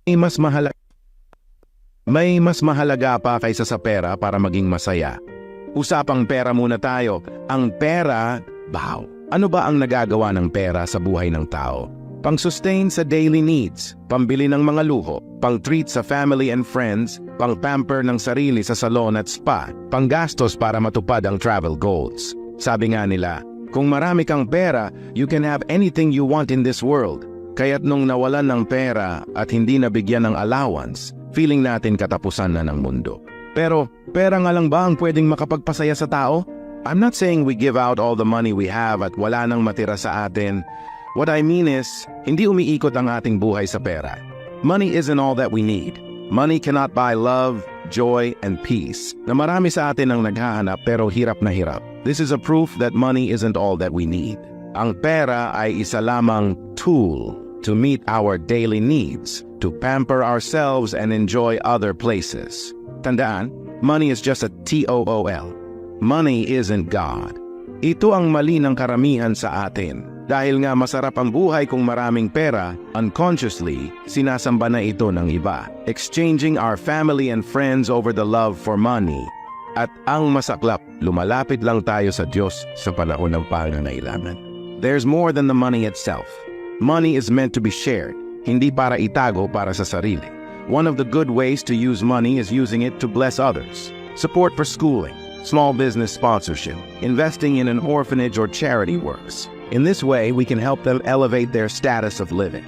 May mas mahalaga, may mas mahalaga pa kaysa sa pera para maging masaya. Usapang pera muna tayo. Ang pera, wow. Ano ba ang nagagawa ng pera sa buhay ng tao? Pang-sustain sa daily needs, pambili ng mga luho, pang-treat sa family and friends, pang-pamper ng sarili sa salon at spa, panggastos para matupad ang travel goals. Sabi nga nila, kung marami kang pera, you can have anything you want in this world. Kaya't nung nawalan ng pera at hindi nabigyan ng allowance, feeling natin katapusan na ng mundo. Pero, pera nga lang ba ang pwedeng makapagpasaya sa tao? I'm not saying we give out all the money we have at wala nang matira sa atin. What I mean is, hindi umiikot ang ating buhay sa pera. Money isn't all that we need. Money cannot buy love, joy, and peace, na marami sa atin ang naghahanap pero hirap na hirap. This is a proof that money isn't all that we need. Ang pera ay isa lamang tool to meet our daily needs, to pamper ourselves and enjoy other places. Tandaan, money is just a tool. Money isn't God. Ito ang mali ng karamihan sa atin. Dahil nga masarap ang buhay kung maraming pera, unconsciously, sinasamba na ito ng iba. Exchanging our family and friends over the love for money. At ang masaklap, lumalapit lang tayo sa Diyos sa panahon ng pangangailangan. There's more than the money itself. Money is meant to be shared, hindi para itago para sa sarili. One of the good ways to use money is using it to bless others. Support for schooling, small business sponsorship, investing in an orphanage or charity works. In this way, we can help them elevate their status of living.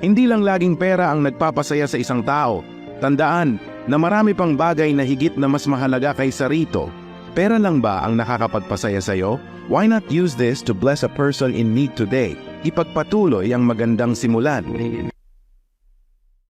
Hindi lang laging pera ang nagpapasaya sa isang tao. Tandaan na marami pang bagay na higit na mas mahalaga kaysa rito. Pera lang ba ang nakakapagpasaya sa'yo? Why not use this to bless a person in need today? Ipagpatuloy ang magandang simulan.